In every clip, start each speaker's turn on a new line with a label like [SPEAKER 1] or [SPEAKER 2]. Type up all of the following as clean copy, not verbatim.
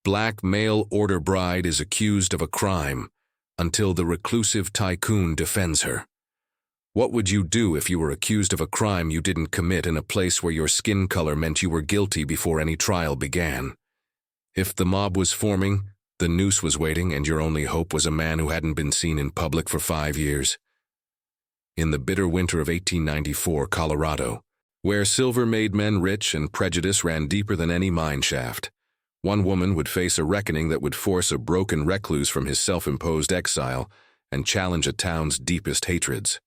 [SPEAKER 1] Black male order bride is accused of a crime until the Reclusive Tycoon defends her. What would you do if you were accused of a crime you didn't commit in a place where your skin color meant you were guilty before any trial began? If the mob was forming, the noose was waiting, and your only hope was a man who hadn't been seen in public for 5 years? In the bitter winter of 1894, Colorado, where silver made men rich and prejudice ran deeper than any mine shaft, one woman would face a reckoning that would force a broken recluse from his self-imposed exile and challenge a town's deepest hatreds.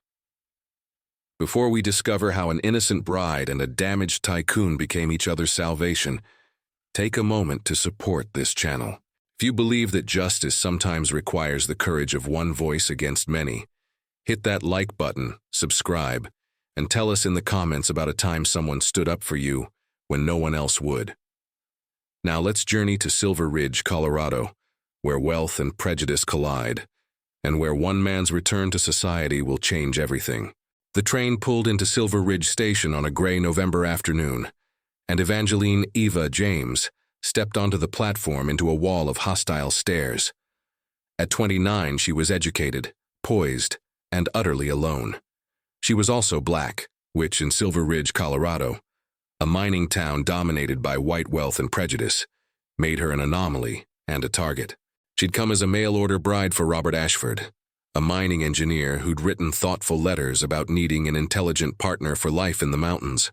[SPEAKER 1] Before we discover how an innocent bride and a damaged tycoon became each other's salvation, take a moment to support this channel. If you believe that justice sometimes requires the courage of one voice against many, hit that like button, subscribe, and tell us in the comments about a time someone stood up for you when no one else would. Now let's journey to Silver Ridge, Colorado, where wealth and prejudice collide, and where one man's return to society will change everything. The train pulled into Silver Ridge Station on a gray November afternoon, and Evangeline Eva James stepped onto the platform into a wall of hostile stares. At 29, she was educated, poised, and utterly alone. She was also black, which in Silver Ridge, Colorado, a mining town dominated by white wealth and prejudice, made her an anomaly and a target. She'd come as a mail-order bride for Robert Ashford, a mining engineer who'd written thoughtful letters about needing an intelligent partner for life in the mountains.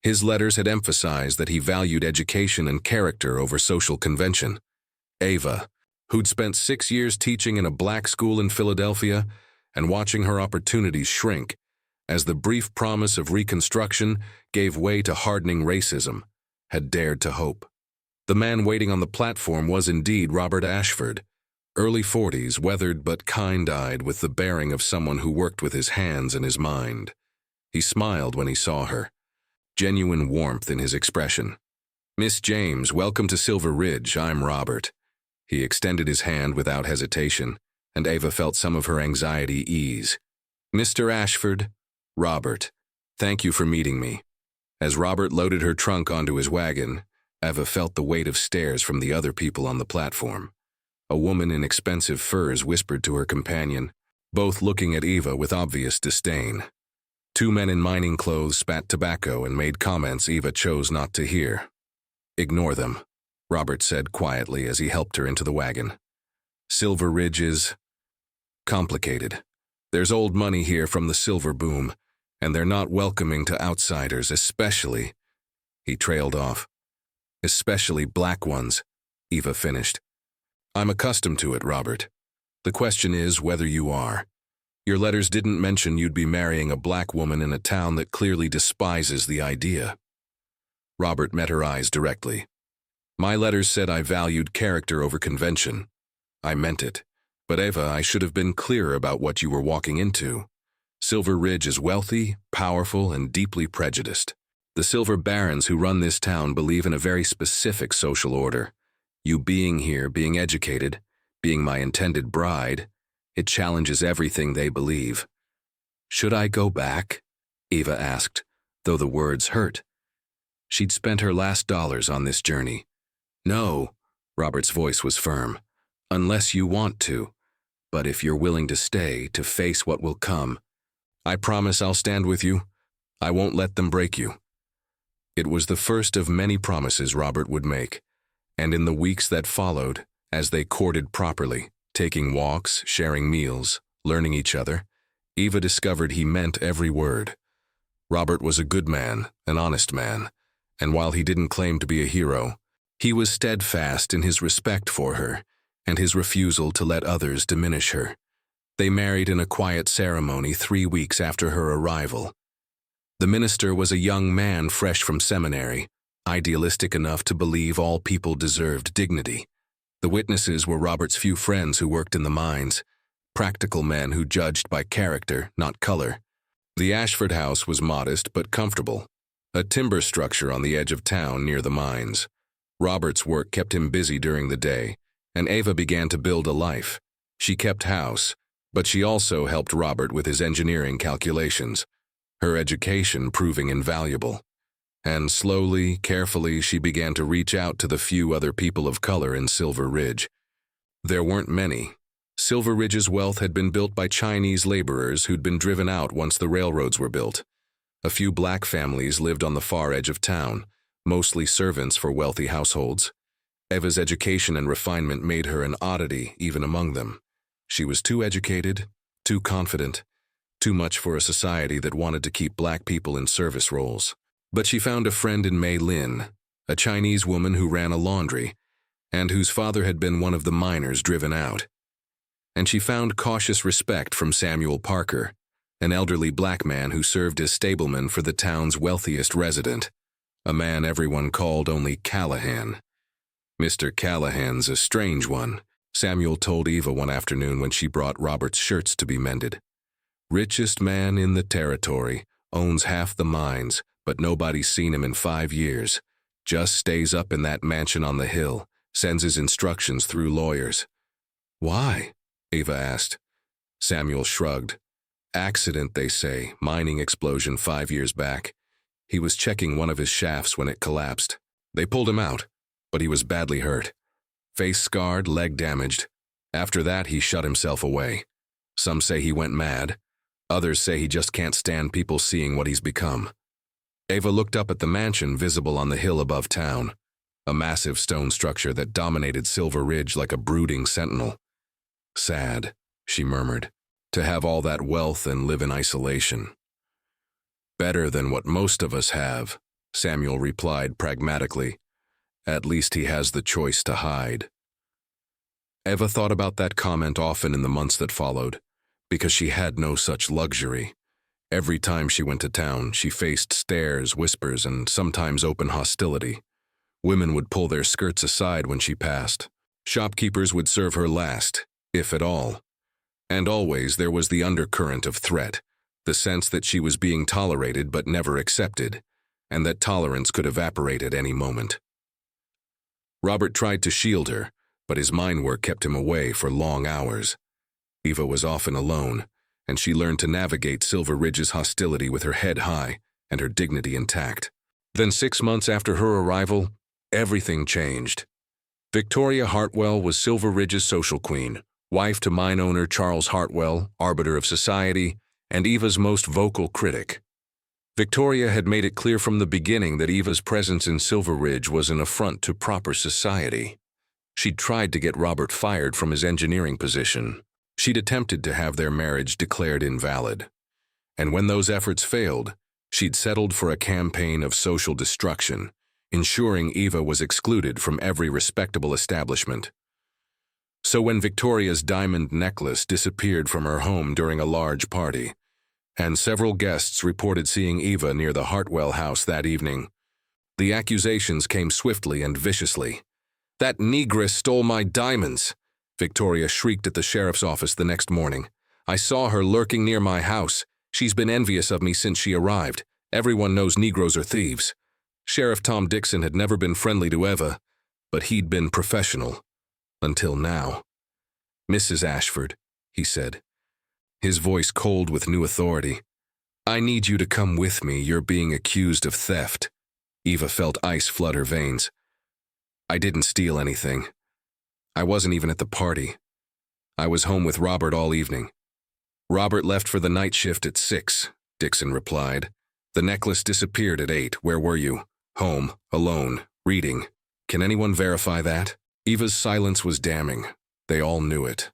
[SPEAKER 1] His letters had emphasized that he valued education and character over social convention. Eva, who'd spent 6 years teaching in a black school in Philadelphia and watching her opportunities shrink as the brief promise of Reconstruction gave way to hardening racism, had dared to hope. The man waiting on the platform was indeed Robert Ashford, early 40s, weathered but kind-eyed, with the bearing of someone who worked with his hands and his mind. He smiled when he saw her, genuine warmth in his expression. "Miss James, welcome to Silver Ridge. I'm Robert." He extended his hand without hesitation, and Eva felt some of her anxiety ease. "Mr. Ashford, Robert, thank you for meeting me." As Robert loaded her trunk onto his wagon, Eva felt the weight of stares from the other people on the platform. A woman in expensive furs whispered to her companion, both looking at Eva with obvious disdain. 2 men in mining clothes spat tobacco and made comments Eva chose not to hear. "Ignore them," Robert said quietly as he helped her into the wagon. "Silver Ridge is complicated. There's old money here from the silver boom, and they're not welcoming to outsiders, especially—" He trailed off. "Especially black ones," Eva finished. "I'm accustomed to it, Robert. The question is whether you are. Your letters didn't mention you'd be marrying a black woman in a town that clearly despises the idea." Robert met her eyes directly. "My letters said I valued character over convention. I meant it. But Eva, I should have been clearer about what you were walking into. Silver Ridge is wealthy, powerful, and deeply prejudiced. The silver barons who run this town believe in a very specific social order. You being here, being educated, being my intended bride, it challenges everything they believe." "Should I go back?" Eva asked, though the words hurt. She'd spent her last dollars on this journey. "No," Robert's voice was firm, "unless you want to. But if you're willing to stay, to face what will come, I promise I'll stand with you. I won't let them break you." It was the first of many promises Robert would make, and in the weeks that followed, as they courted properly, taking walks, sharing meals, learning each other, Eva discovered he meant every word. Robert was a good man, an honest man, and while he didn't claim to be a hero, he was steadfast in his respect for her and his refusal to let others diminish her. They married in a quiet ceremony 3 weeks after her arrival. The minister was a young man fresh from seminary, idealistic enough to believe all people deserved dignity. The witnesses were Robert's few friends who worked in the mines, practical men who judged by character, not color. The Ashford house was modest but comfortable, a timber structure on the edge of town near the mines. Robert's work kept him busy during the day, and Eva began to build a life. She kept house, but she also helped Robert with his engineering calculations, her education proving invaluable. And slowly, carefully, she began to reach out to the few other people of color in Silver Ridge. There weren't many. Silver Ridge's wealth had been built by Chinese laborers who'd been driven out once the railroads were built. A few black families lived on the far edge of town, mostly servants for wealthy households. Eva's education and refinement made her an oddity even among them. She was too educated, too confident, too much for a society that wanted to keep black people in service roles. But she found a friend in Mei Lin, a Chinese woman who ran a laundry, and whose father had been one of the miners driven out. And she found cautious respect from Samuel Parker, an elderly black man who served as stableman for the town's wealthiest resident, a man everyone called only Callahan. Mr. Callahan's a strange one, Samuel told Eva one afternoon when she brought Robert's shirts to be mended. Richest man in the territory, owns half the mines, but nobody's seen him in 5 years. Just stays up in that mansion on the hill, sends his instructions through lawyers. Why? Eva asked. Samuel shrugged. Accident, they say, mining explosion 5 years back. He was checking one of his shafts when it collapsed. They pulled him out, but he was badly hurt. Face scarred, leg damaged. After that, he shut himself away. Some say he went mad. Others say he just can't stand people seeing what he's become. Eva looked up at the mansion visible on the hill above town, a massive stone structure that dominated Silver Ridge like a brooding sentinel. Sad, she murmured, to have all that wealth and live in isolation. Better than what most of us have, Samuel replied pragmatically. At least he has the choice to hide. Eva thought about that comment often in the months that followed, because she had no such luxury. Every time she went to town, she faced stares, whispers, and sometimes open hostility. Women would pull their skirts aside when she passed. Shopkeepers would serve her last, if at all. And always there was the undercurrent of threat, the sense that she was being tolerated but never accepted, and that tolerance could evaporate at any moment. Robert tried to shield her, but his mind work kept him away for long hours. Eva was often alone, and she learned to navigate Silver Ridge's hostility with her head high and her dignity intact. Then 6 months after her arrival, everything changed. Victoria Hartwell was Silver Ridge's social queen, wife to mine owner Charles Hartwell, arbiter of society, and Eva's most vocal critic. Victoria had made it clear from the beginning that Eva's presence in Silver Ridge was an affront to proper society. She'd tried to get Robert fired from his engineering position. She'd attempted to have their marriage declared invalid. And when those efforts failed, she'd settled for a campaign of social destruction, ensuring Eva was excluded from every respectable establishment. So when Victoria's diamond necklace disappeared from her home during a large party, and several guests reported seeing Eva near the Hartwell house that evening, the accusations came swiftly and viciously. "That negress stole my diamonds," Victoria shrieked at the sheriff's office the next morning. "I saw her lurking near my house. She's been envious of me since she arrived. Everyone knows Negroes are thieves." Sheriff Tom Dixon had never been friendly to Eva, but he'd been professional. Until now. "Mrs. Ashford," he said, his voice cold with new authority. "I need you to come with me. You're being accused of theft." Eva felt ice flood her veins. "I didn't steal anything. I wasn't even at the party. I was home with Robert all evening." "Robert left for the night shift at 6, Dixon replied. "The necklace disappeared at 8. Where were you?" "Home, alone, reading. Can anyone verify that?" Eva's silence was damning. They all knew it.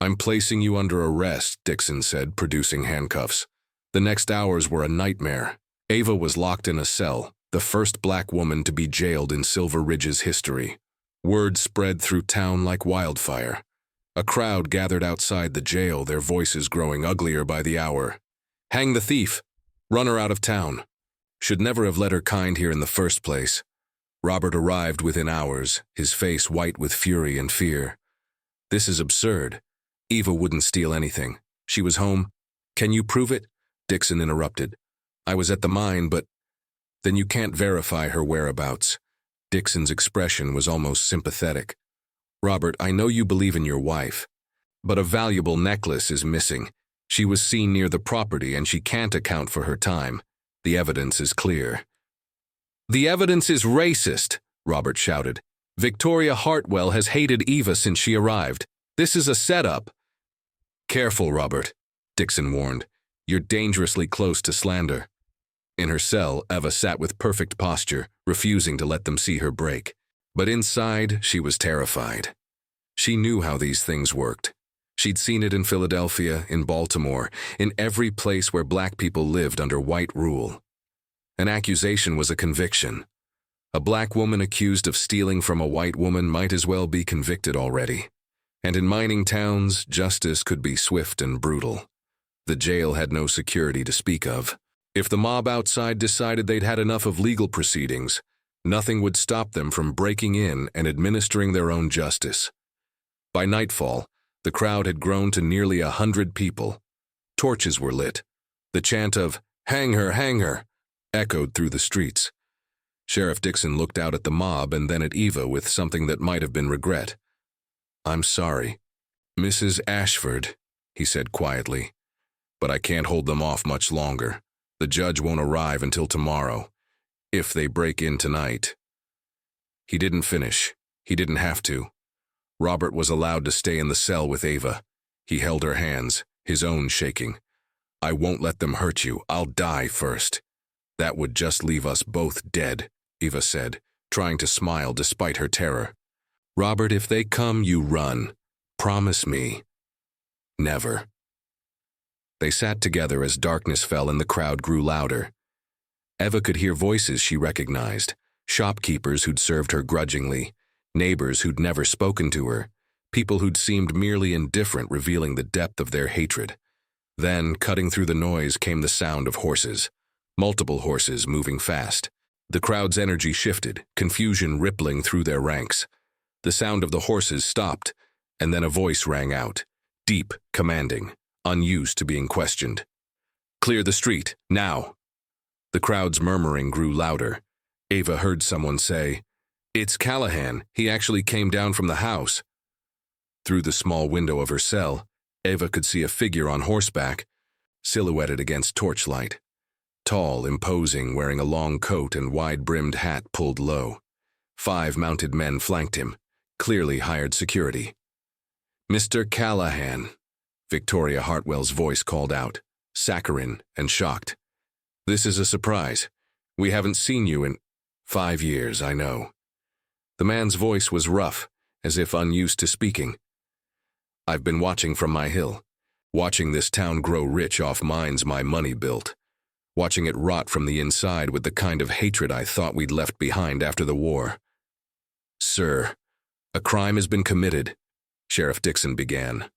[SPEAKER 1] "I'm placing you under arrest," Dixon said, producing handcuffs. The next hours were a nightmare. Eva was locked in a cell, the first black woman to be jailed in Silver Ridge's history. Word spread through town like wildfire. A crowd gathered outside the jail, their voices growing uglier by the hour. "Hang the thief! Run her out of town! Should never have let her kind here in the first place." Robert arrived within hours, his face white with fury and fear. "This is absurd. Eva wouldn't steal anything. She was home." "Can you prove it?" Dixon interrupted. "I was at the mine, but—" "Then you can't verify her whereabouts." Dixon's expression was almost sympathetic. "Robert, I know you believe in your wife, but a valuable necklace is missing. She was seen near the property and she can't account for her time. The evidence is clear." "The evidence is racist," Robert shouted. "Victoria Hartwell has hated Eva since she arrived. This is a setup." "Careful, Robert," Dixon warned. "You're dangerously close to slander." In her cell, Eva sat with perfect posture, refusing to let them see her break. But inside, she was terrified. She knew how these things worked. She'd seen it in Philadelphia, in Baltimore, in every place where black people lived under white rule. An accusation was a conviction. A black woman accused of stealing from a white woman might as well be convicted already. And in mining towns, justice could be swift and brutal. The jail had no security to speak of. If the mob outside decided they'd had enough of legal proceedings, nothing would stop them from breaking in and administering their own justice. By nightfall, the crowd had grown to nearly 100 people. Torches were lit. The chant of, "Hang her," echoed through the streets. Sheriff Dixon looked out at the mob and then at Eva with something that might have been regret. "I'm sorry, Mrs. Ashford," he said quietly, "but I can't hold them off much longer. The judge won't arrive until tomorrow, if they break in tonight." He didn't finish. He didn't have to. Robert was allowed to stay in the cell with Eva. He held her hands, his own shaking. "I won't let them hurt you. I'll die first." "That would just leave us both dead," Eva said, trying to smile despite her terror. "Robert, if they come, you run. Promise me." "Never." They sat together as darkness fell and the crowd grew louder. Eva could hear voices she recognized, shopkeepers who'd served her grudgingly, neighbors who'd never spoken to her, people who'd seemed merely indifferent, revealing the depth of their hatred. Then, cutting through the noise, came the sound of horses. Multiple horses moving fast. The crowd's energy shifted, confusion rippling through their ranks. The sound of the horses stopped, and then a voice rang out, deep, commanding, unused to being questioned. "Clear the street, now." The crowd's murmuring grew louder. Eva heard someone say, "It's Callahan. He actually came down from the house." Through the small window of her cell, Eva could see a figure on horseback, silhouetted against torchlight. Tall, imposing, wearing a long coat and wide-brimmed hat pulled low. 5 mounted men flanked him, clearly hired security. "Mr. Callahan," Victoria Hartwell's voice called out, saccharine and shocked. "This is a surprise. We haven't seen you in 5 years, I know." The man's voice was rough, as if unused to speaking. "I've been watching from my hill, watching this town grow rich off mines my money built, watching it rot from the inside with the kind of hatred I thought we'd left behind after the war." "Sir, a crime has been committed," Sheriff Dixon began.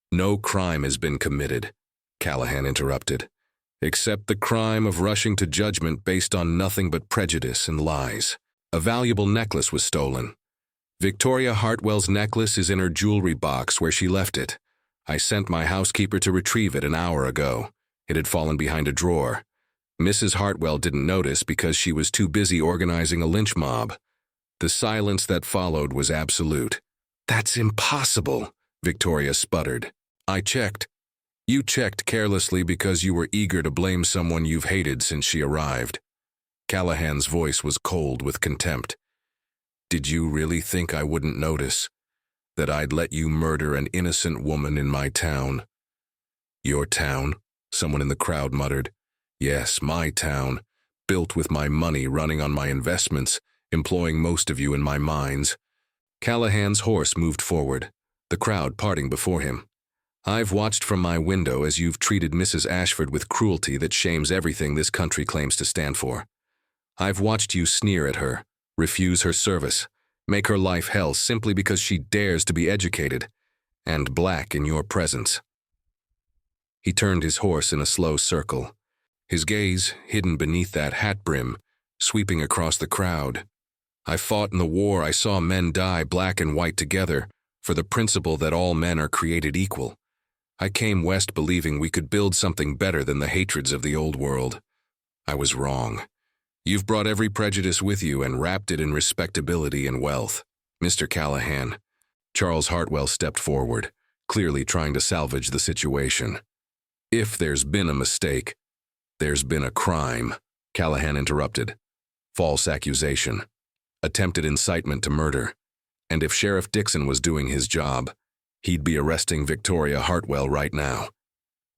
[SPEAKER 1] "No crime has been committed," Callahan interrupted, "except the crime of rushing to judgment based on nothing but prejudice and lies. A valuable necklace was stolen. Victoria Hartwell's necklace is in her jewelry box where she left it. I sent my housekeeper to retrieve it an hour ago. It had fallen behind a drawer. Mrs. Hartwell didn't notice because she was too busy organizing a lynch mob." The silence that followed was absolute. "That's impossible," Victoria sputtered. "I checked." "You checked carelessly because you were eager to blame someone you've hated since she arrived." Callahan's voice was cold with contempt. "Did you really think I wouldn't notice? That I'd let you murder an innocent woman in my town?" "Your town?" someone in the crowd muttered. "Yes, my town, built with my money, running on my investments, employing most of you in my mines." Callahan's horse moved forward, the crowd parting before him. "I've watched from my window as you've treated Mrs. Ashford with cruelty that shames everything this country claims to stand for. I've watched you sneer at her, refuse her service, make her life hell simply because she dares to be educated and black in your presence." He turned his horse in a slow circle, his gaze, hidden beneath that hat brim, sweeping across the crowd. "I fought in the war. I saw men die, black and white together, for the principle that all men are created equal. I came west believing we could build something better than the hatreds of the old world. I was wrong. You've brought every prejudice with you and wrapped it in respectability and wealth. Mr. Callahan." Charles Hartwell stepped forward, clearly trying to salvage the situation. "If there's been a mistake, there's been a crime," Callahan interrupted. false accusation, attempted incitement to murder, and if Sheriff Dixon was doing his job, he'd be arresting Victoria Hartwell right now.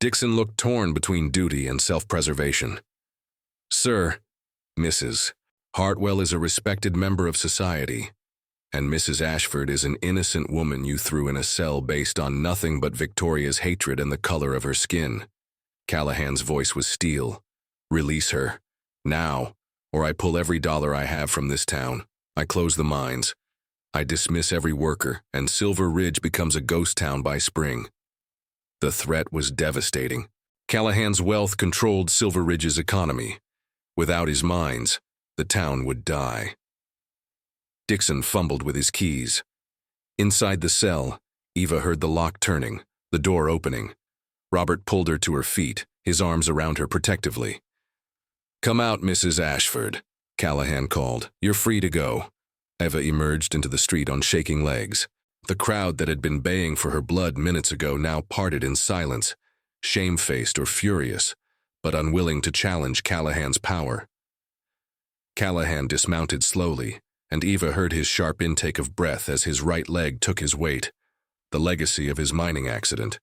[SPEAKER 1] Dixon looked torn between duty and self-preservation. Sir, Mrs. Hartwell is a respected member of society, and Mrs. Ashford is an innocent woman you threw in a cell based on nothing but Victoria's hatred and the color of her skin. Callahan's voice was steel. Release her. Now, or I pull every dollar I have from this town. I close the mines. I dismiss every worker, and Silver Ridge becomes a ghost town by spring. The threat was devastating. Callahan's wealth controlled Silver Ridge's economy. Without his mines, the town would die. Dixon fumbled with his keys. Inside the cell, Eva heard the lock turning, the door opening. Robert pulled her to her feet, his arms around her protectively. Come out, Mrs. Ashford, Callahan called. You're free to go. Eva emerged into the street on shaking legs. The crowd that had been baying for her blood minutes ago now parted in silence, shamefaced or furious, but unwilling to challenge Callahan's power. Callahan dismounted slowly, and Eva heard his sharp intake of breath as his right leg took his weight, the legacy of his mining accident.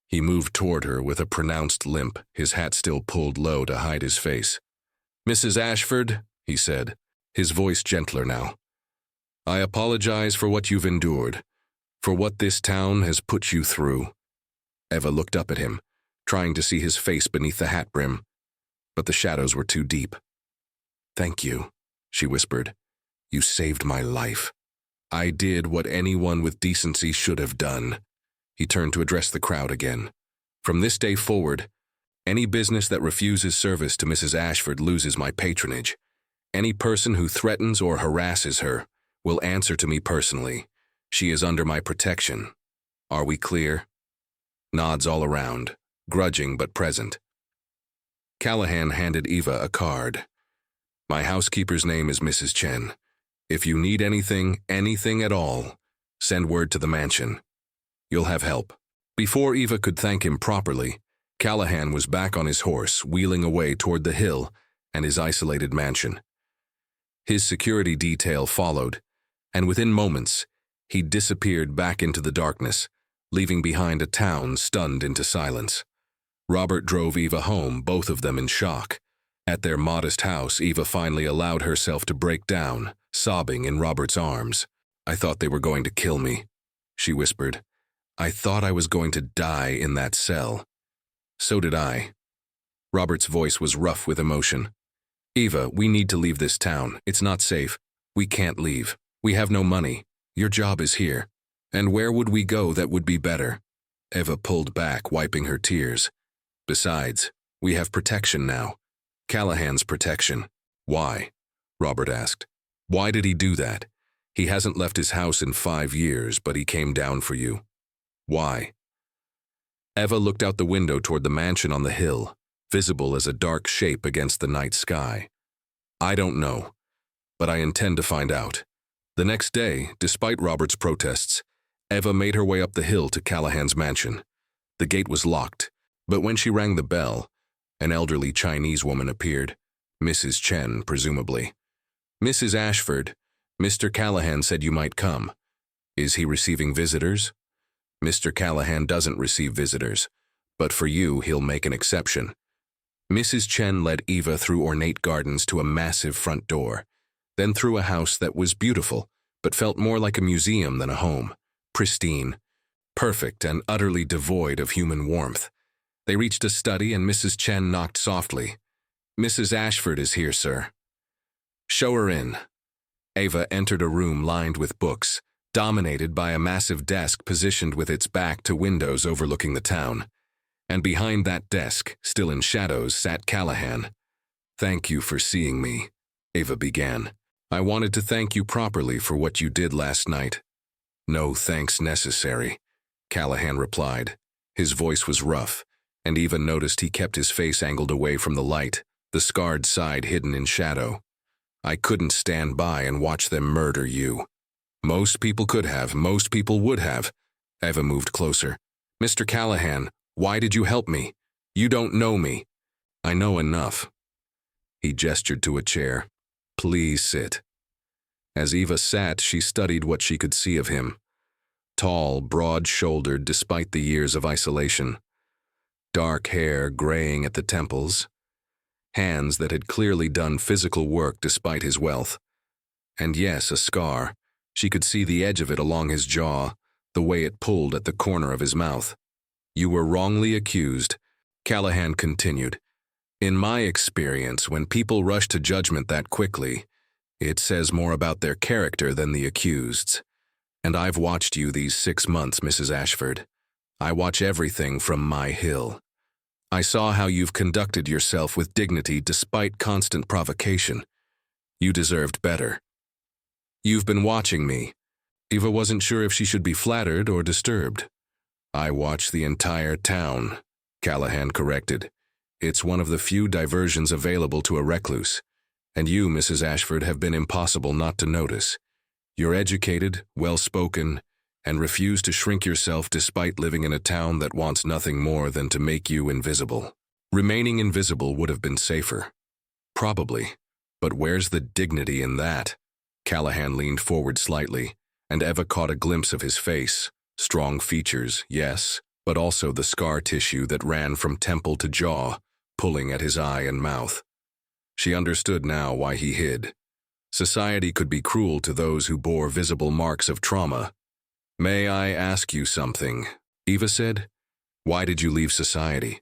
[SPEAKER 1] He moved toward her with a pronounced limp, his hat still pulled low to hide his face. Mrs. Ashford, he said, his voice gentler now. I apologize for what you've endured, for what this town has put you through. Eva looked up at him, trying to see his face beneath the hat brim, but the shadows were too deep. Thank you, she whispered. You saved my life. I did what anyone with decency should have done. He turned to address the crowd again. From this day forward, any business that refuses service to Mrs. Ashford loses my patronage. Any person who threatens or harasses her will answer to me personally. She is under my protection. Are we clear? Nods all around, grudging but present. Callahan handed Eva a card. My housekeeper's name is Mrs. Chen. If you need anything at all, send word to the mansion. You'll have help. Before Eva could thank him properly, Callahan was back on his horse, wheeling away toward the hill and his isolated mansion. His security detail followed, and within moments, he disappeared back into the darkness, leaving behind a town stunned into silence. Robert drove Eva home, both of them in shock. At their modest house, Eva finally allowed herself to break down, sobbing in Robert's arms. I thought they were going to kill me, she whispered. I thought I was going to die in that cell. So did I. Robert's voice was rough with emotion. Eva, we need to leave this town. It's not safe. We can't leave. We have no money. Your job is here. And where would we go that would be better? Eva pulled back, wiping her tears. Besides, we have protection now. Callahan's protection. Why? Robert asked. Why did he do that? He hasn't left his house in 5 years, but he came down for you. Why? Eva looked out the window toward the mansion on the hill, visible as a dark shape against the night sky. I don't know, but I intend to find out. The next day, despite Robert's protests, Eva made her way up the hill to Callahan's mansion. The gate was locked, but when she rang the bell, an elderly Chinese woman appeared, Mrs. Chen, presumably. Mrs. Ashford, Mr. Callahan said you might come. Is he receiving visitors? Mr. Callahan doesn't receive visitors, but for you, he'll make an exception. Mrs. Chen led Eva through ornate gardens to a massive front door, then through a house that was beautiful, but felt more like a museum than a home. Pristine, perfect, and utterly devoid of human warmth. They reached a study and Mrs. Chen knocked softly. Mrs. Ashford is here, sir. Show her in. Eva entered a room lined with books, dominated by a massive desk positioned with its back to windows overlooking the town. And behind that desk, still in shadows, sat Callahan. Thank you for seeing me, Eva began. I wanted to thank you properly for what you did last night. No thanks necessary, Callahan replied. His voice was rough, and Eva noticed he kept his face angled away from the light, the scarred side hidden in shadow. I couldn't stand by and watch them murder you. Most people could have, most people would have. Eva moved closer. Mr. Callahan, why did you help me? You don't know me. I know enough. He gestured to a chair. Please sit. As Eva sat, she studied what she could see of him. Tall, broad-shouldered despite the years of isolation. Dark hair graying at the temples. Hands that had clearly done physical work despite his wealth. And yes, a scar. She could see the edge of it along his jaw, the way it pulled at the corner of his mouth. You were wrongly accused, Callahan continued. In my experience, when people rush to judgment that quickly, it says more about their character than the accused's. And I've watched you these 6 months, Mrs. Ashford. I watch everything from my hill. I saw how you've conducted yourself with dignity despite constant provocation. You deserved better. You've been watching me. Eva wasn't sure if she should be flattered or disturbed. I watch the entire town, Callahan corrected. It's one of the few diversions available to a recluse. And you, Mrs. Ashford, have been impossible not to notice. You're educated, well-spoken, and refuse to shrink yourself despite living in a town that wants nothing more than to make you invisible. Remaining invisible would have been safer. Probably. But where's the dignity in that? Callahan leaned forward slightly, and Eva caught a glimpse of his face. Strong features, yes, but also the scar tissue that ran from temple to jaw, pulling at his eye and mouth. She understood now why he hid. Society could be cruel to those who bore visible marks of trauma. May I ask you something? Eva said. Why did you leave society?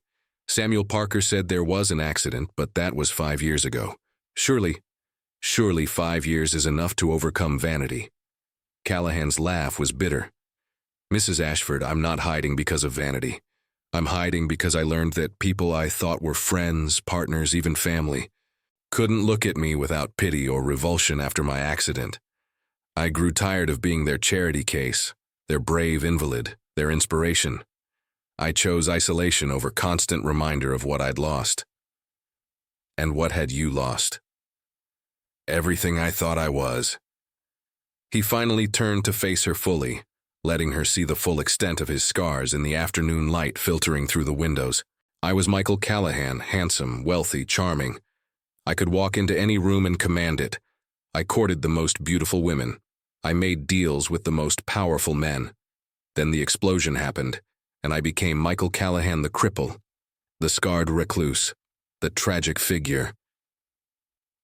[SPEAKER 1] Samuel Parker said there was an accident, but that was 5 years ago. Surely 5 years is enough to overcome vanity. Callahan's laugh was bitter. Mrs. Ashford, I'm not hiding because of vanity. I'm hiding because I learned that people I thought were friends, partners, even family, couldn't look at me without pity or revulsion after my accident. I grew tired of being their charity case, their brave invalid, their inspiration. I chose isolation over constant reminder of what I'd lost. And what had you lost? Everything I thought I was. He finally turned to face her fully, letting her see the full extent of his scars in the afternoon light filtering through the windows. I was Michael Callahan, handsome, wealthy, charming. I could walk into any room and command it. I courted the most beautiful women. I made deals with the most powerful men. Then the explosion happened, and I became Michael Callahan the cripple, the scarred recluse, the tragic figure.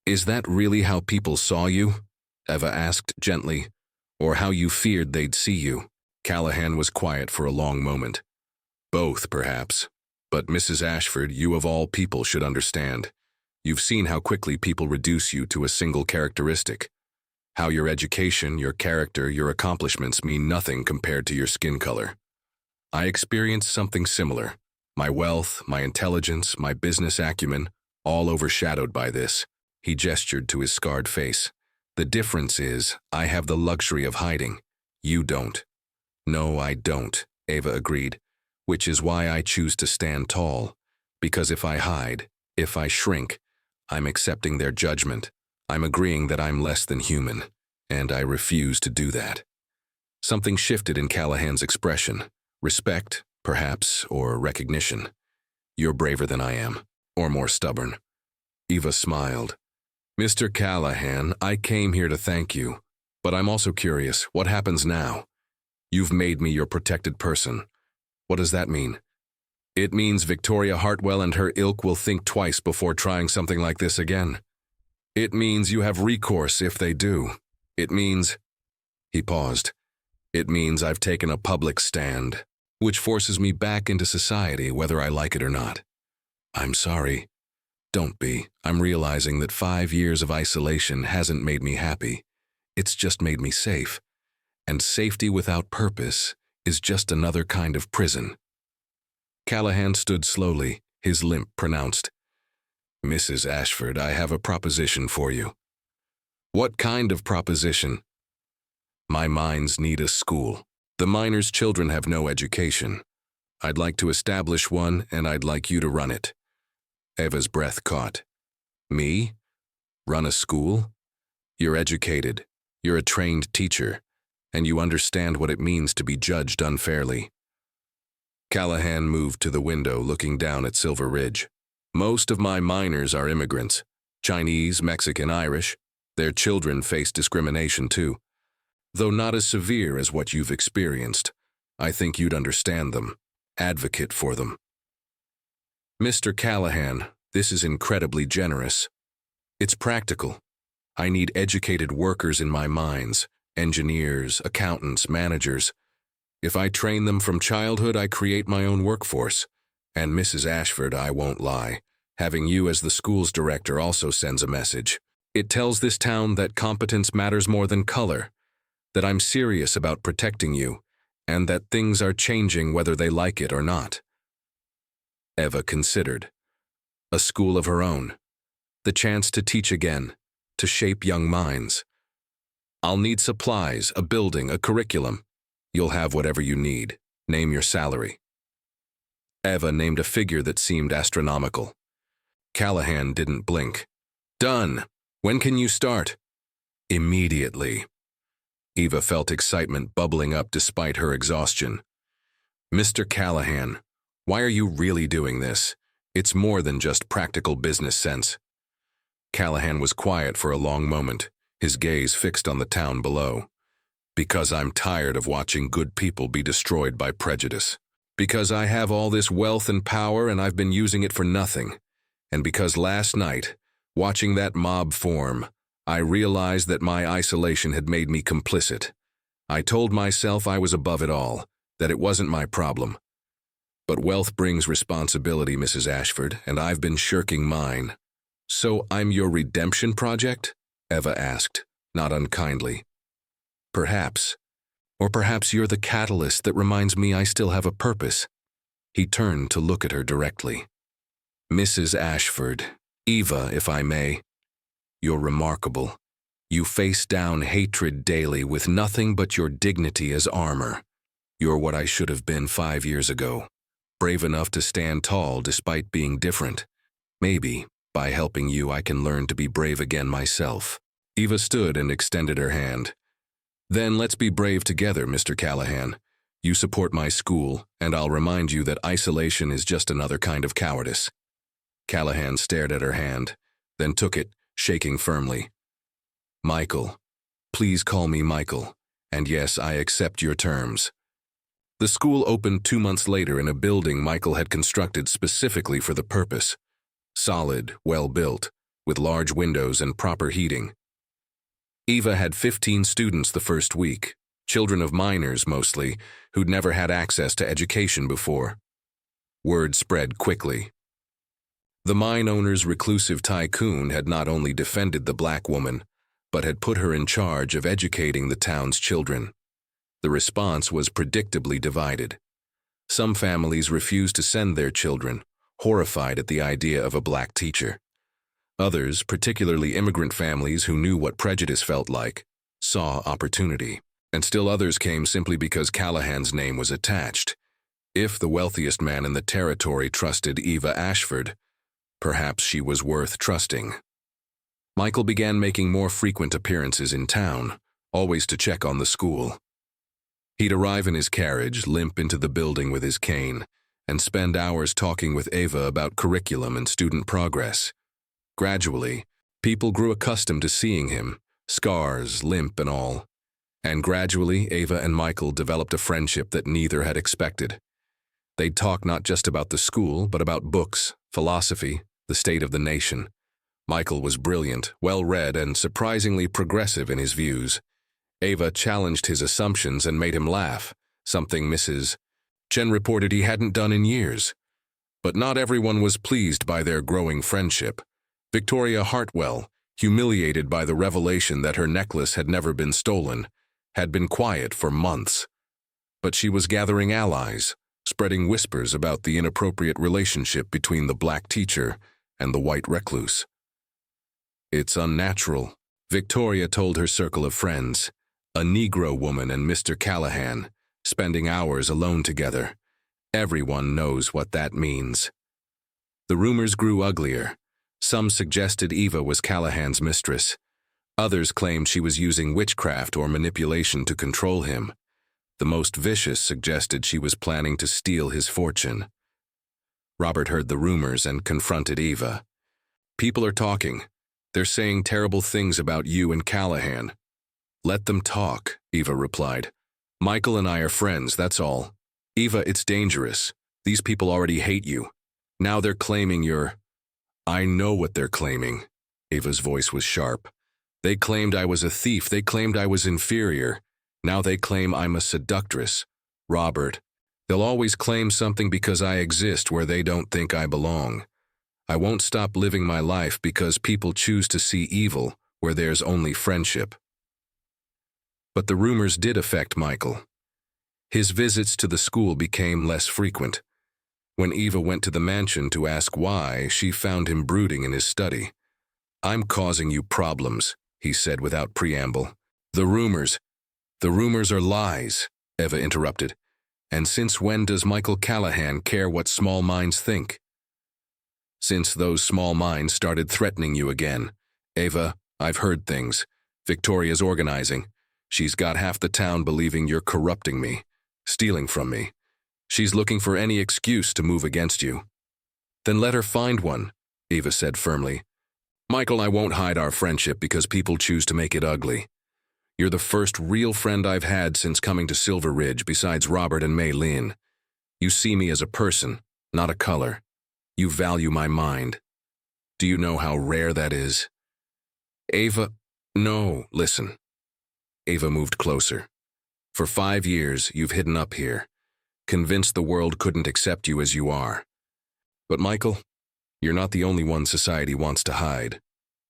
[SPEAKER 1] Is that really how people saw you? Eva asked gently, or how you feared they'd see you? Callahan was quiet for a long moment. Both, perhaps. But Mrs. Ashford, you of all people should understand. You've seen how quickly people reduce you to a single characteristic. How your education, your character, your accomplishments mean nothing compared to your skin color. I experienced something similar. My wealth, my intelligence, my business acumen, all overshadowed by this. He gestured to his scarred face. The difference is, I have the luxury of hiding. You don't. No, I don't, Eva agreed, which is why I choose to stand tall. Because if I hide, if I shrink, I'm accepting their judgment. I'm agreeing that I'm less than human, and I refuse to do that. Something shifted in Callahan's expression. Respect, perhaps, or recognition. You're braver than I am, or more stubborn. Eva smiled. Mr. Callahan, I came here to thank you, but I'm also curious, what happens now? You've made me your protected person. What does that mean? It means Victoria Hartwell and her ilk will think twice before trying something like this again. It means you have recourse if they do. It means... He paused. It means I've taken a public stand, which forces me back into society whether I like it or not. I'm sorry. Don't be. I'm realizing that 5 years of isolation hasn't made me happy. It's just made me safe. And safety without purpose is just another kind of prison. Callahan stood slowly, his limp pronounced. Mrs. Ashford, I have a proposition for you. What kind of proposition? My mines need a school. The miners' children have no education. I'd like to establish one, and I'd like you to run it. Eva's breath caught. Me? Run a school? You're educated. You're a trained teacher, and you understand what it means to be judged unfairly. Callahan moved to the window, looking down at Silver Ridge. Most of my miners are immigrants. Chinese, Mexican, Irish. Their children face discrimination too, though not as severe as what you've experienced. I think you'd understand them, advocate for them. Mr. Callahan, this is incredibly generous. It's practical. I need educated workers in my mines, engineers, accountants, managers. If I train them from childhood, I create my own workforce. And Mrs. Ashford, I won't lie, having you as the school's director also sends a message. It tells this town that competence matters more than color, that I'm serious about protecting you, and that things are changing whether they like it or not. Eva considered. A school of her own. The chance to teach again, to shape young minds. I'll need supplies, a building, a curriculum. You'll have whatever you need. Name your salary. Eva named a figure that seemed astronomical. Callahan didn't blink. Done. When can you start? Immediately. Eva felt excitement bubbling up despite her exhaustion. Mr. Callahan, why are you really doing this? It's more than just practical business sense. Callahan was quiet for a long moment, his gaze fixed on the town below. Because I'm tired of watching good people be destroyed by prejudice. Because I have all this wealth and power and I've been using it for nothing. And because last night, watching that mob form, I realized that my isolation had made me complicit. I told myself I was above it all, that it wasn't my problem. But wealth brings responsibility, Mrs. Ashford, and I've been shirking mine. So I'm your redemption project? Eva asked, not unkindly. Perhaps. Or perhaps you're the catalyst that reminds me I still have a purpose. He turned to look at her directly. Mrs. Ashford, Eva, if I may. You're remarkable. You face down hatred daily with nothing but your dignity as armor. You're what I should have been 5 years ago. Brave enough to stand tall despite being different. Maybe, by helping you, I can learn to be brave again myself. Eva stood and extended her hand. Then let's be brave together, Mr. Callahan. You support my school, and I'll remind you that isolation is just another kind of cowardice. Callahan stared at her hand, then took it, shaking firmly. Michael. Please call me Michael. And yes, I accept your terms. The school opened 2 months later in a building Michael had constructed specifically for the purpose. Solid, well-built, with large windows and proper heating. Eva had 15 students the first week, children of miners mostly, who'd never had access to education before. Word spread quickly. The mine owner's Reclusive Tycoon had not only defended the black woman, but had put her in charge of educating the town's children. The response was predictably divided. Some families refused to send their children, horrified at the idea of a black teacher. Others, particularly immigrant families who knew what prejudice felt like, saw opportunity. And still others came simply because Callahan's name was attached. If the wealthiest man in the territory trusted Eva Ashford, perhaps she was worth trusting. Michael began making more frequent appearances in town, always to check on the school. He'd arrive in his carriage, limp into the building with his cane, and spend hours talking with Eva about curriculum and student progress. Gradually, people grew accustomed to seeing him, scars, limp and all. And gradually, Eva and Michael developed a friendship that neither had expected. They'd talk not just about the school, but about books, philosophy, the state of the nation. Michael was brilliant, well-read, and surprisingly progressive in his views. Eva challenged his assumptions and made him laugh, something Mrs. Chen reported he hadn't done in years. But not everyone was pleased by their growing friendship. Victoria Hartwell, humiliated by the revelation that her necklace had never been stolen, had been quiet for months. But she was gathering allies, spreading whispers about the inappropriate relationship between the black teacher and the white recluse. It's unnatural, Victoria told her circle of friends, a Negro woman and Mr. Callahan, spending hours alone together. Everyone knows what that means. The rumors grew uglier. Some suggested Eva was Callahan's mistress. Others claimed she was using witchcraft or manipulation to control him. The most vicious suggested she was planning to steal his fortune. Robert heard the rumors and confronted Eva. People are talking. They're saying terrible things about you and Callahan. Let them talk, Eva replied. Michael and I are friends, that's all. Eva, it's dangerous. These people already hate you. Now they're claiming you're... I know what they're claiming. Eva's voice was sharp. They claimed I was a thief. They claimed I was inferior. Now they claim I'm a seductress. Robert, they'll always claim something because I exist where they don't think I belong. I won't stop living my life because people choose to see evil where there's only friendship. But the rumors did affect Michael. His visits to the school became less frequent. When Eva went to the mansion to ask why, she found him brooding in his study. I'm causing you problems, he said without preamble. The rumors are lies, Eva interrupted. And since when does Michael Callahan care what small minds think? Since those small minds started threatening you again. Eva, I've heard things. Victoria's organizing. She's got half the town believing you're corrupting me, stealing from me. She's looking for any excuse to move against you. Then let her find one, Eva said firmly. Michael, I won't hide our friendship because people choose to make it ugly. You're the first real friend I've had since coming to Silver Ridge besides Robert and Mei Lin. You see me as a person, not a color. You value my mind. Do you know how rare that is? Eva, no, listen. Eva moved closer. For 5 years, you've hidden up here, convinced the world couldn't accept you as you are. But Michael, you're not the only one society wants to hide.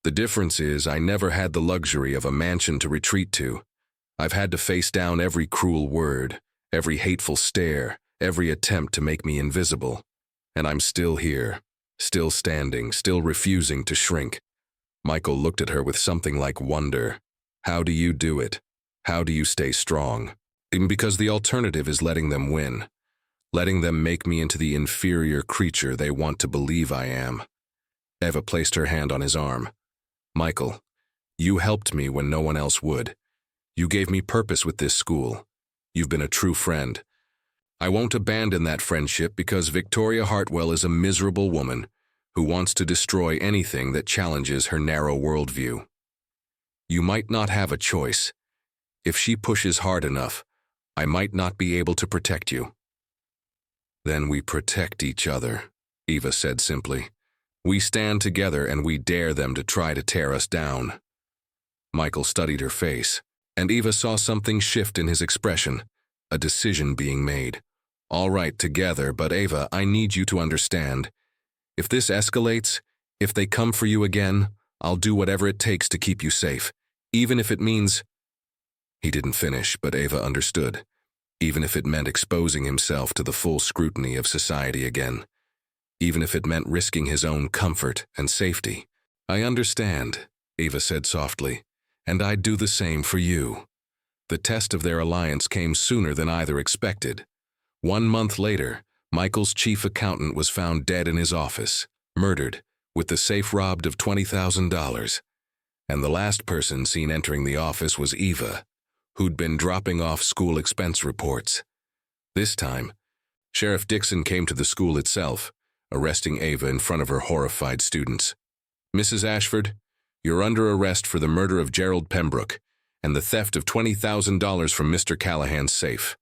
[SPEAKER 1] The difference is I never had the luxury of a mansion to retreat to. I've had to face down every cruel word, every hateful stare, every attempt to make me invisible. And I'm still here, still standing, still refusing to shrink. Michael looked at her with something like wonder. How do you do it? How do you stay strong? Because the alternative is letting them win. Letting them make me into the inferior creature they want to believe I am. Eva placed her hand on his arm. Michael, you helped me when no one else would. You gave me purpose with this school. You've been a true friend. I won't abandon that friendship because Victoria Hartwell is a miserable woman who wants to destroy anything that challenges her narrow worldview. You might not have a choice. If she pushes hard enough, I might not be able to protect you. Then we protect each other, Eva said simply. We stand together and we dare them to try to tear us down. Michael studied her face, and Eva saw something shift in his expression, a decision being made. All right, together, but Eva, I need you to understand. If this escalates, if they come for you again, I'll do whatever it takes to keep you safe, even if it means... He didn't finish, but Eva understood, even if it meant exposing himself to the full scrutiny of society again, even if it meant risking his own comfort and safety. I understand, Eva said softly, and I'd do the same for you. The test of their alliance came sooner than either expected. 1 month later, Michael's chief accountant was found dead in his office, murdered, with the safe robbed of $20,000. And the last person seen entering the office was Eva, who'd been dropping off school expense reports. This time, Sheriff Dixon came to the school itself, arresting Eva in front of her horrified students. Mrs. Ashford, you're under arrest for the murder of Gerald Pembroke and the theft of $20,000 from Mr. Callahan's safe.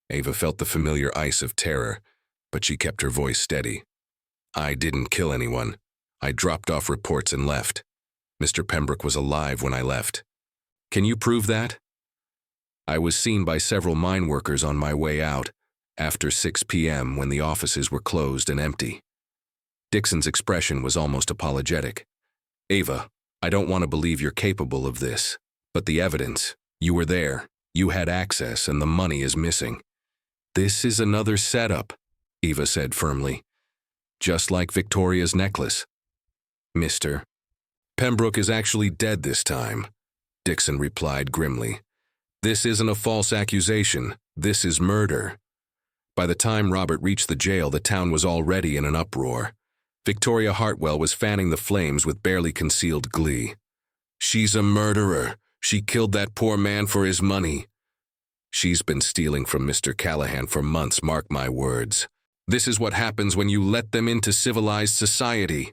[SPEAKER 1] Eva felt the familiar ice of terror, but she kept her voice steady. I didn't kill anyone. I dropped off reports and left. Mr. Pembroke was alive when I left. Can you prove that? I was seen by several mine workers on my way out, after 6 p.m. when the offices were closed and empty. Dixon's expression was almost apologetic. Eva, I don't want to believe you're capable of this, but the evidence, you were there, you had access, and the money is missing. This is another setup, Eva said firmly. Just like Victoria's necklace. Mr. Pembroke is actually dead this time, Dixon replied grimly. This isn't a false accusation, this is murder. By the time Robert reached the jail, the town was already in an uproar. Victoria Hartwell was fanning the flames with barely concealed glee. She's a murderer. She killed that poor man for his money. She's been stealing from Mr. Callahan for months, mark my words. This is what happens when you let them into civilized society.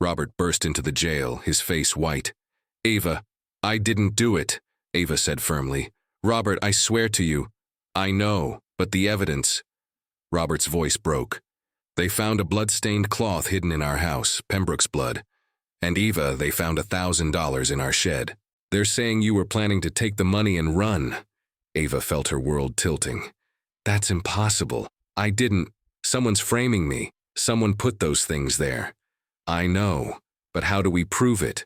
[SPEAKER 1] Robert burst into the jail, his face white. "Eva, I didn't do it," Eva said firmly. "Robert, I swear to you." "I know, but the evidence." Robert's voice broke. "They found a blood-stained cloth hidden in our house, Pembroke's blood. And Eva, they found $1,000 in our shed. They're saying you were planning to take the money and run." Eva felt her world tilting. "That's impossible. I didn't. Someone's framing me. Someone put those things there." "I know, but how do we prove it?"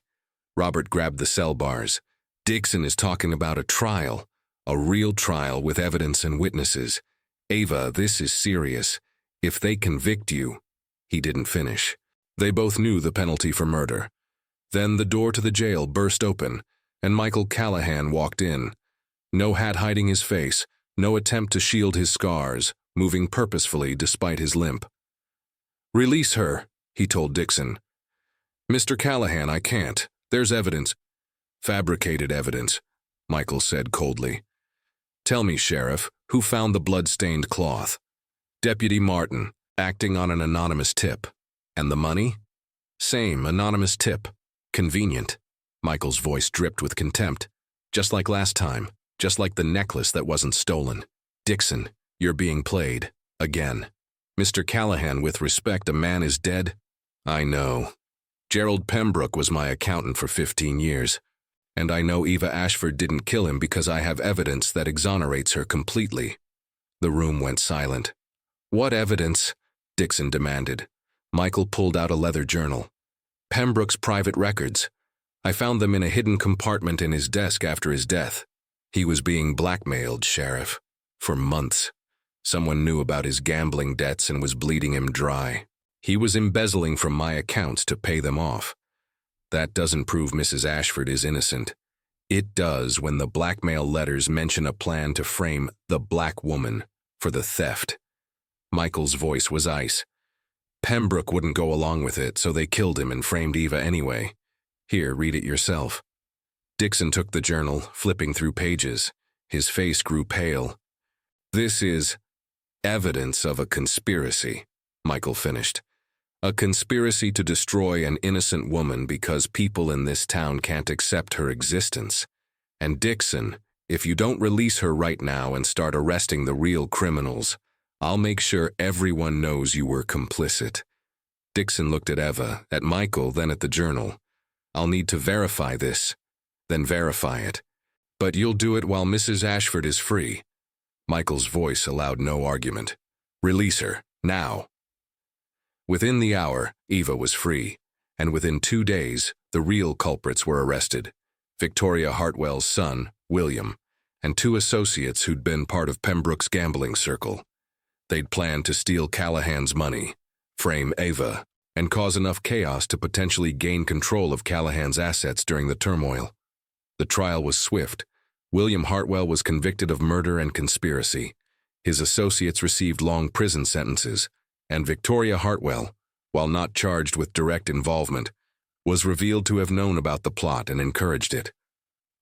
[SPEAKER 1] Robert grabbed the cell bars. "Dixon is talking about a trial, a real trial with evidence and witnesses. Eva, this is serious. If they convict you—" He didn't finish. They both knew the penalty for murder. Then the door to the jail burst open, and Michael Callahan walked in. No hat hiding his face, no attempt to shield his scars, moving purposefully despite his limp. "Release her," he told Dixon. "Mr. Callahan, I can't. There's evidence." "Fabricated evidence," Michael said coldly. "Tell me, Sheriff, who found the blood-stained cloth?" "Deputy Martin, acting on an anonymous tip." "And the money?" "Same, anonymous tip. Convenient." Michael's voice dripped with contempt. "Just like last time. Just like the necklace that wasn't stolen. Dixon, you're being played. Again. Mr. Callahan, with respect, a man is dead." "I know. Gerald Pembroke was my accountant for 15 years. And I know Eva Ashford didn't kill him because I have evidence that exonerates her completely." The room went silent. "What evidence?" Dixon demanded. Michael pulled out a leather journal. "Pembroke's private records. I found them in a hidden compartment in his desk after his death. He was being blackmailed, Sheriff. For months. Someone knew about his gambling debts and was bleeding him dry. He was embezzling from my accounts to pay them off. That doesn't prove Mrs. Ashford is innocent. It does when the blackmail letters mention a plan to frame the black woman for the theft." Michael's voice was ice. "Pembroke wouldn't go along with it, so they killed him and framed Eva anyway. Here, read it yourself." Dixon took the journal, flipping through pages. His face grew pale. "This is evidence of a conspiracy," Michael finished. "A conspiracy to destroy an innocent woman because people in this town can't accept her existence. And Dixon, if you don't release her right now and start arresting the real criminals, I'll make sure everyone knows you were complicit." Dixon looked at Eva, at Michael, then at the journal. "I'll need to verify this, then verify it. But you'll do it while Mrs. Ashford is free." Michael's voice allowed no argument. "Release her, now." Within the hour, Eva was free, and within 2 days, the real culprits were arrested. Victoria Hartwell's son, William, and 2 associates who'd been part of Pembroke's gambling circle. They'd planned to steal Callahan's money, frame Eva, and cause enough chaos to potentially gain control of Callahan's assets during the turmoil. The trial was swift. William Hartwell was convicted of murder and conspiracy. His associates received long prison sentences, and Victoria Hartwell, while not charged with direct involvement, was revealed to have known about the plot and encouraged it.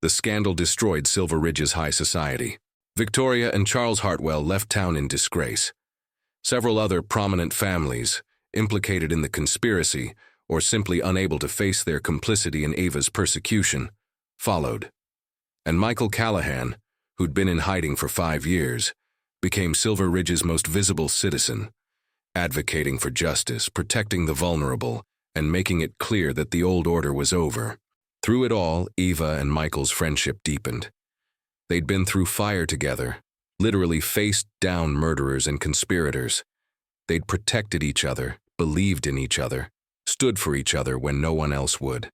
[SPEAKER 1] The scandal destroyed Silver Ridge's high society. Victoria and Charles Hartwell left town in disgrace. Several other prominent families, implicated in the conspiracy or simply unable to face their complicity in Eva's persecution, followed. And Michael Callahan, who'd been in hiding for 5 years, became Silver Ridge's most visible citizen, advocating for justice, protecting the vulnerable, and making it clear that the old order was over. Through it all, Eva and Michael's friendship deepened. They'd been through fire together, literally faced down murderers and conspirators. They'd protected each other, believed in each other, stood for each other when no one else would.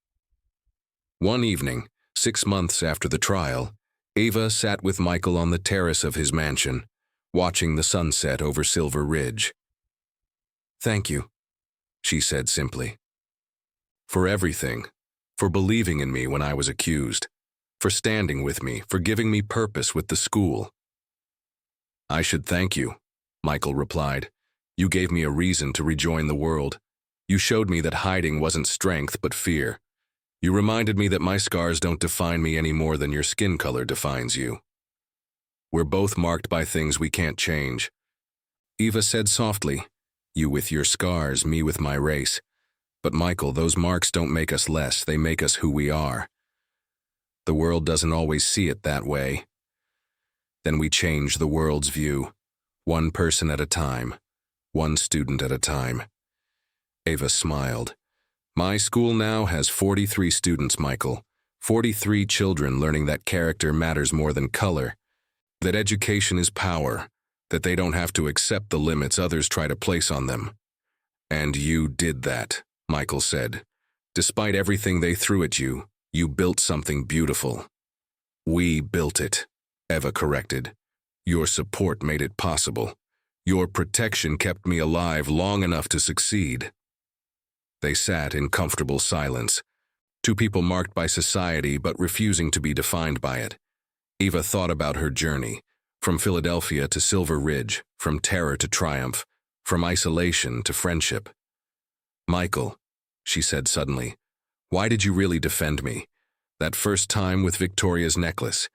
[SPEAKER 1] One evening, 6 months after the trial, Eva sat with Michael on the terrace of his mansion, watching the sunset over Silver Ridge. "Thank you," she said simply. "For everything, for believing in me when I was accused, for standing with me, for giving me purpose with the school." "I should thank you," Michael replied. "You gave me a reason to rejoin the world. You showed me that hiding wasn't strength but fear. You reminded me that my scars don't define me any more than your skin color defines you. We're both marked by things we can't change." Eva said softly, "You with your scars, me with my race. But Michael, those marks don't make us less, they make us who we are. The world doesn't always see it that way. Then we change the world's view, one person at a time, one student at a time. Eva smiled. My school now has 43 students, Michael. 43 children learning that character matters more than color, that education is power, that they don't have to accept the limits others try to place on them. And you did that, Michael said. Despite everything they threw at you, you built something beautiful. We built it, Eva corrected. Your support made it possible. Your protection kept me alive long enough to succeed. They sat in comfortable silence, two people marked by society but refusing to be defined by it. Eva thought about her journey, from Philadelphia to Silver Ridge, from terror to triumph, from isolation to friendship. Michael, she said suddenly, why did you really defend me? That first time with Victoria's necklace.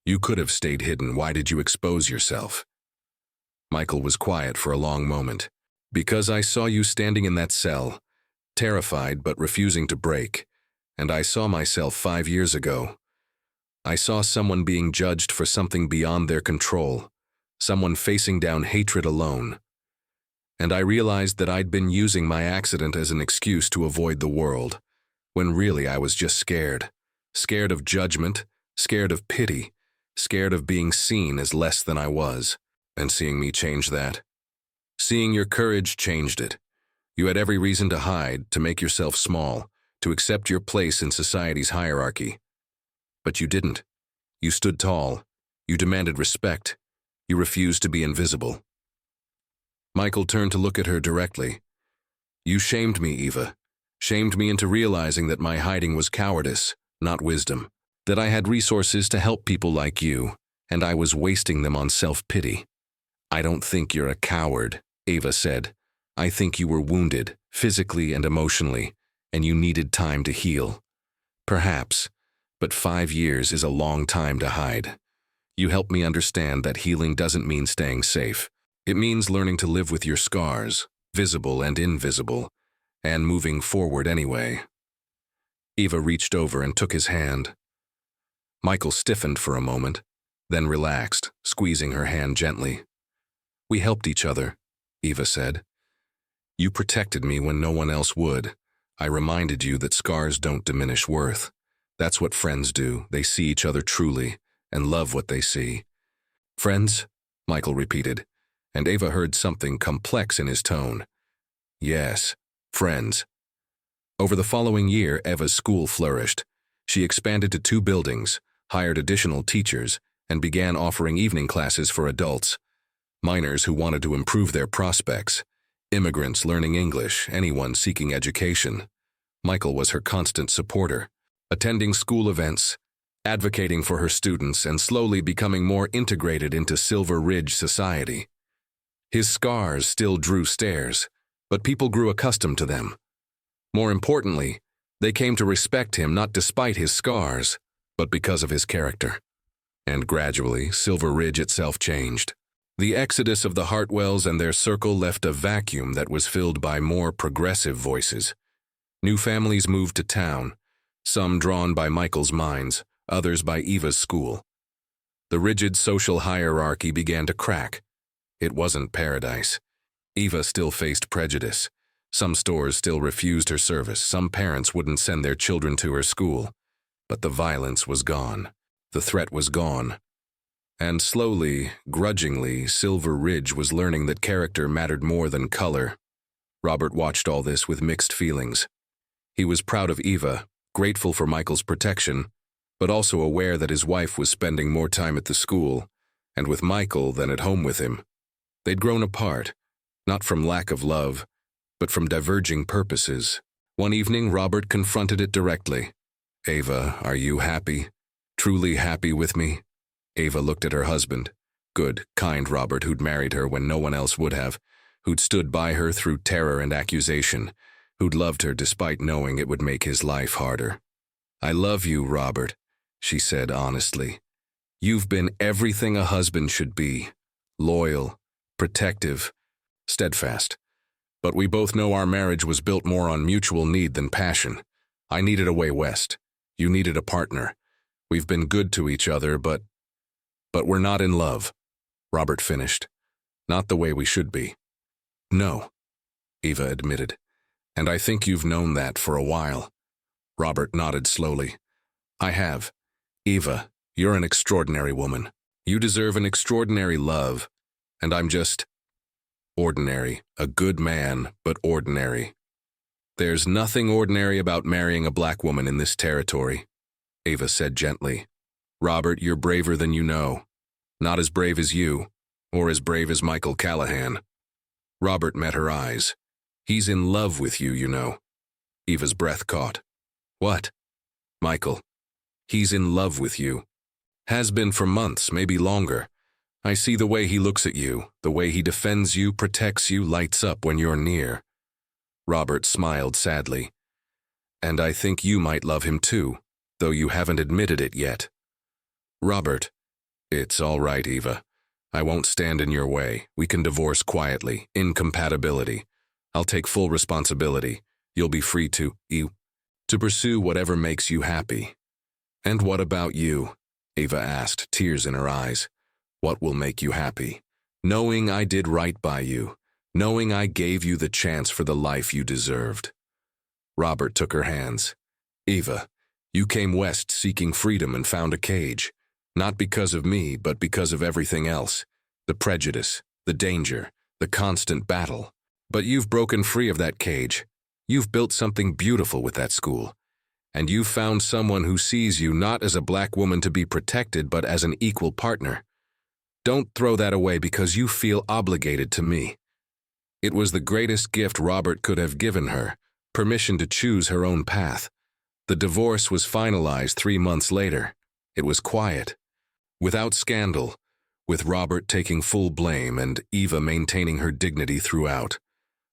[SPEAKER 1] You could have stayed hidden. Why did you expose yourself? Michael was quiet for a long moment. Because I saw you standing in that cell, terrified but refusing to break, and I saw myself 5 years ago. I saw someone being judged for something beyond their control, someone facing down hatred alone. And I realized that I'd been using my accident as an excuse to avoid the world, when really I was just scared. Scared of judgment, scared of pity, scared of being seen as less than I was. And seeing me change that. Seeing your courage changed it. You had every reason to hide, to make yourself small, to accept your place in society's hierarchy. But you didn't. You stood tall. You demanded respect. You refused to be invisible. Michael turned to look at her directly. You shamed me, Eva. Shamed me into realizing that my hiding was cowardice, not wisdom. That I had resources to help people like you, and I was wasting them on self-pity. I don't think you're a coward, Eva said. I think you were wounded, physically and emotionally, and you needed time to heal. Perhaps, but 5 years is a long time to hide. You helped me understand that healing doesn't mean staying safe. It means learning to live with your scars, visible and invisible, and moving forward anyway. Eva reached over and took his hand. Michael stiffened for a moment, then relaxed, squeezing her hand gently. We helped each other, Eva said. You protected me when no one else would. I reminded you that scars don't diminish worth. That's what friends do. They see each other truly and love what they see. Friends? Michael repeated, and Eva heard something complex in his tone. Yes, friends. Over the following year, Eva's school flourished. She expanded to 2 buildings, hired additional teachers, and began offering evening classes for adults. Minors who wanted to improve their prospects, immigrants learning English, anyone seeking education. Michael was her constant supporter, attending school events, advocating for her students, and slowly becoming more integrated into Silver Ridge society. His scars still drew stares, but people grew accustomed to them. More importantly, they came to respect him not despite his scars, but because of his character. And gradually, Silver Ridge itself changed. The exodus of the Hartwells and their circle left a vacuum that was filled by more progressive voices. New families moved to town, some drawn by Michael's minds, others by Eva's school. The rigid social hierarchy began to crack. It wasn't paradise. Eva still faced prejudice. Some stores still refused her service. Some parents wouldn't send their children to her school. But the violence was gone. The threat was gone. And slowly, grudgingly, Silver Ridge was learning that character mattered more than color. Robert watched all this with mixed feelings. He was proud of Eva, grateful for Michael's protection, but also aware that his wife was spending more time at the school, and with Michael than at home with him. They'd grown apart, not from lack of love, but from diverging purposes. One evening, Robert confronted it directly. Eva, are you happy? Truly happy with me? Eva looked at her husband, good, kind Robert who'd married her when no one else would have, who'd stood by her through terror and accusation, who'd loved her despite knowing it would make his life harder. I love you, Robert, she said honestly. You've been everything a husband should be. Loyal, protective, steadfast. But we both know our marriage was built more on mutual need than passion. I needed a way west. You needed a partner. We've been good to each other, but we're not in love," Robert finished. "Not the way we should be." "No," Eva admitted, "and I think you've known that for a while." Robert nodded slowly. "I have. Eva, you're an extraordinary woman. You deserve an extraordinary love, and I'm just ordinary, a good man, but ordinary." "There's nothing ordinary about marrying a black woman in this territory," Eva said gently. "Robert, you're braver than you know. Not as brave as you, or as brave as Michael Callahan." Robert met her eyes. "He's in love with you, you know." Eva's breath caught. "What?" "Michael. He's in love with you. Has been for months, maybe longer. I see the way he looks at you, the way he defends you, protects you, lights up when you're near." Robert smiled sadly. "And I think you might love him too, though you haven't admitted it yet." "Robert." "It's all right, Eva. I won't stand in your way. We can divorce quietly. Incompatibility. I'll take full responsibility. You'll be free to pursue whatever makes you happy." "And what about you?" Eva asked, tears in her eyes. "What will make you happy? Knowing I did right by you. Knowing I gave you the chance for the life you deserved." Robert took her hands. "Eva, you came west seeking freedom and found a cage. Not because of me, but because of everything else. The prejudice, the danger, the constant battle. But you've broken free of that cage. You've built something beautiful with that school. And you've found someone who sees you not as a black woman to be protected, but as an equal partner. Don't throw that away because you feel obligated to me." It was the greatest gift Robert could have given her, permission to choose her own path. The divorce was finalized 3 months later. It was quiet, without scandal, with Robert taking full blame and Eva maintaining her dignity throughout.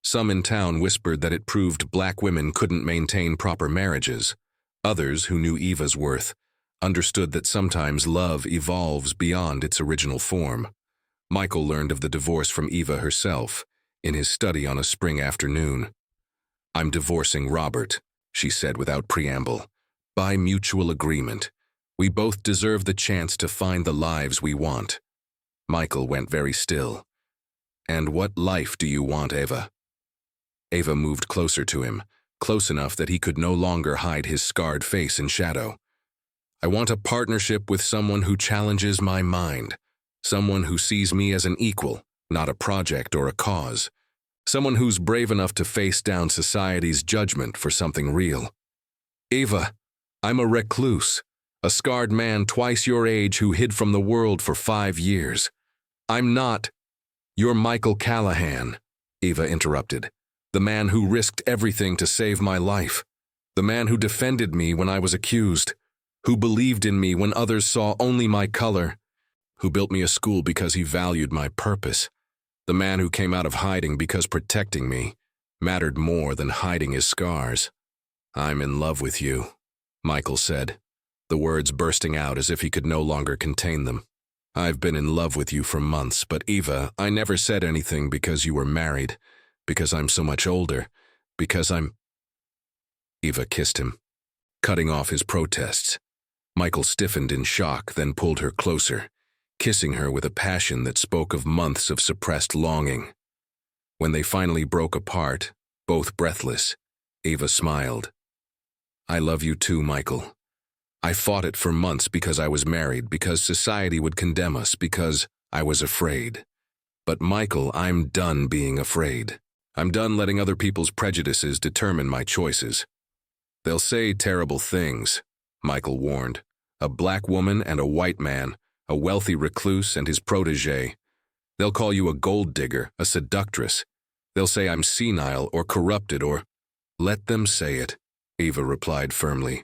[SPEAKER 1] Some in town whispered that it proved black women couldn't maintain proper marriages. Others, who knew Eva's worth, understood that sometimes love evolves beyond its original form. Michael learned of the divorce from Eva herself, in his study on a spring afternoon. "I'm divorcing Robert," she said without preamble. "By mutual agreement. We both deserve the chance to find the lives we want." Michael went very still. "And what life do you want, Eva?" Eva moved closer to him, close enough that he could no longer hide his scarred face in shadow. "I want a partnership with someone who challenges my mind, someone who sees me as an equal, not a project or a cause, someone who's brave enough to face down society's judgment for something real." "Eva, I'm a recluse, a scarred man twice your age who hid from the world for 5 years. I'm not—" "You're Michael Callahan," Eva interrupted. "The man who risked everything to save my life. The man who defended me when I was accused. Who believed in me when others saw only my color. Who built me a school because he valued my purpose. The man who came out of hiding because protecting me mattered more than hiding his scars." "I'm in love with you," Michael said, the words bursting out as if he could no longer contain them. "I've been in love with you for months, but Eva, I never said anything because you were married, because I'm so much older, because I'm—" Eva kissed him, cutting off his protests. Michael stiffened in shock, then pulled her closer, kissing her with a passion that spoke of months of suppressed longing. When they finally broke apart, both breathless, Eva smiled. "I love you too, Michael. I fought it for months because I was married, because society would condemn us, because I was afraid. But Michael, I'm done being afraid. I'm done letting other people's prejudices determine my choices." "They'll say terrible things," Michael warned. "A black woman and a white man, a wealthy recluse and his protege. They'll call you a gold digger, a seductress. They'll say I'm senile or corrupted or—" "Let them say it," Eva replied firmly.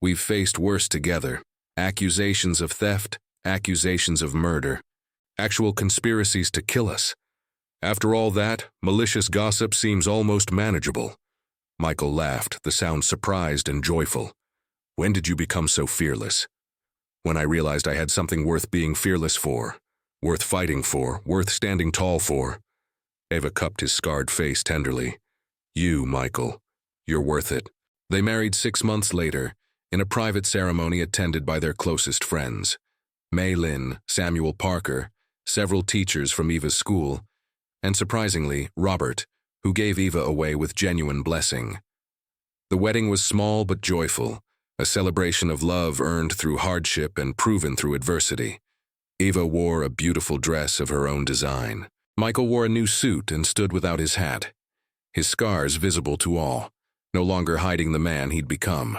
[SPEAKER 1] "We've faced worse together. Accusations of theft, accusations of murder, actual conspiracies to kill us. After all that, malicious gossip seems almost manageable." Michael laughed, the sound surprised and joyful. "When did you become so fearless?" "When I realized I had something worth being fearless for, worth fighting for, worth standing tall for." Eva cupped his scarred face tenderly. You, Michael. You're worth it. They married 6 months later, in a private ceremony attended by their closest friends. Mei Lin, Samuel Parker, several teachers from Eva's school, and surprisingly, Robert, who gave Eva away with genuine blessing. The wedding was small but joyful, a celebration of love earned through hardship and proven through adversity. Eva wore a beautiful dress of her own design. Michael wore a new suit and stood without his hat, his scars visible to all, no longer hiding the man he'd become.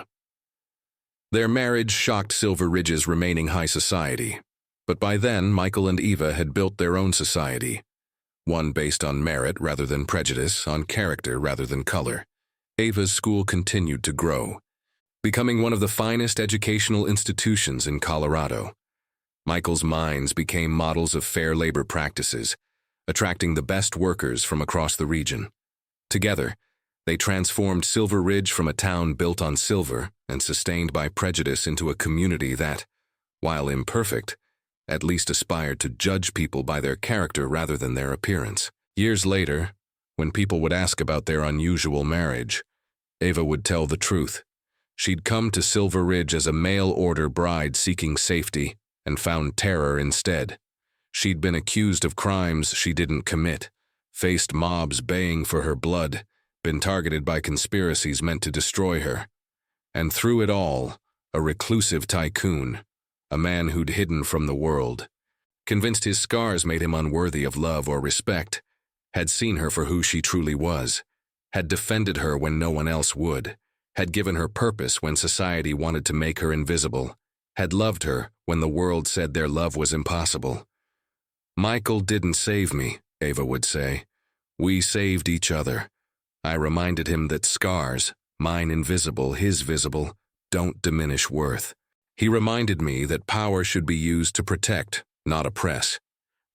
[SPEAKER 1] Their marriage shocked Silver Ridge's remaining high society, but by then Michael and Eva had built their own society, one based on merit rather than prejudice, on character rather than color. Eva's school continued to grow, becoming one of the finest educational institutions in Colorado. Michael's mines became models of fair labor practices, attracting the best workers from across the region. Together, they transformed Silver Ridge from a town built on silver and sustained by prejudice into a community that, while imperfect, at least aspired to judge people by their character rather than their appearance. Years later, when people would ask about their unusual marriage, Eva would tell the truth. She'd come to Silver Ridge as a mail-order bride seeking safety and found terror instead. She'd been accused of crimes she didn't commit, faced mobs baying for her blood, been targeted by conspiracies meant to destroy her. And through it all, a reclusive tycoon, a man who'd hidden from the world, convinced his scars made him unworthy of love or respect, had seen her for who she truly was, had defended her when no one else would, had given her purpose when society wanted to make her invisible, had loved her when the world said their love was impossible. Michael didn't save me, Eva would say. We saved each other. I reminded him that scars, mine invisible, his visible, don't diminish worth. He reminded me that power should be used to protect, not oppress.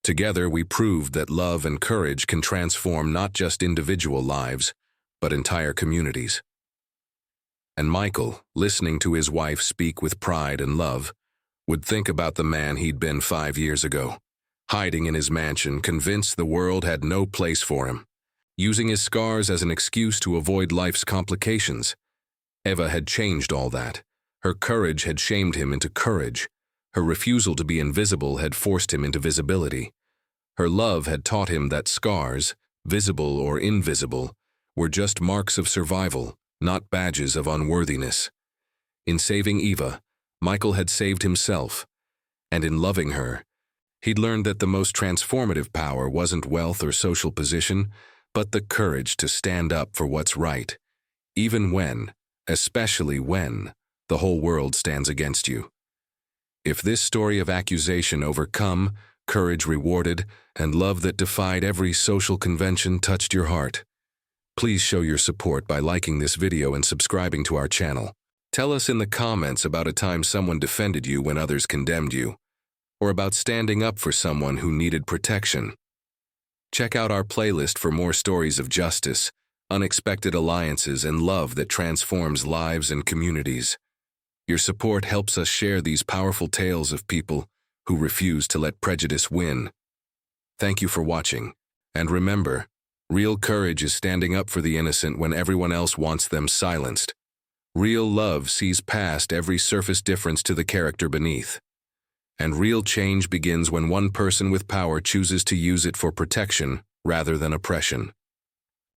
[SPEAKER 1] Together we proved that love and courage can transform not just individual lives, but entire communities. And Michael, listening to his wife speak with pride and love, would think about the man he'd been 5 years ago, hiding in his mansion, convinced the world had no place for him, using his scars as an excuse to avoid life's complications. Eva had changed all that. Her courage had shamed him into courage. Her refusal to be invisible had forced him into visibility. Her love had taught him that scars, visible or invisible, were just marks of survival, not badges of unworthiness. In saving Eva, Michael had saved himself, and in loving her, he'd learned that the most transformative power wasn't wealth or social position, but the courage to stand up for what's right, even when, especially when, the whole world stands against you. If this story of accusation overcome, courage rewarded, and love that defied every social convention touched your heart, please show your support by liking this video and subscribing to our channel. Tell us in the comments about a time someone defended you when others condemned you, or about standing up for someone who needed protection. Check out our playlist for more stories of justice, unexpected alliances, and love that transforms lives and communities. Your support helps us share these powerful tales of people who refuse to let prejudice win. Thank you for watching, and remember, real courage is standing up for the innocent when everyone else wants them silenced. Real love sees past every surface difference to the character beneath. And real change begins when one person with power chooses to use it for protection rather than oppression.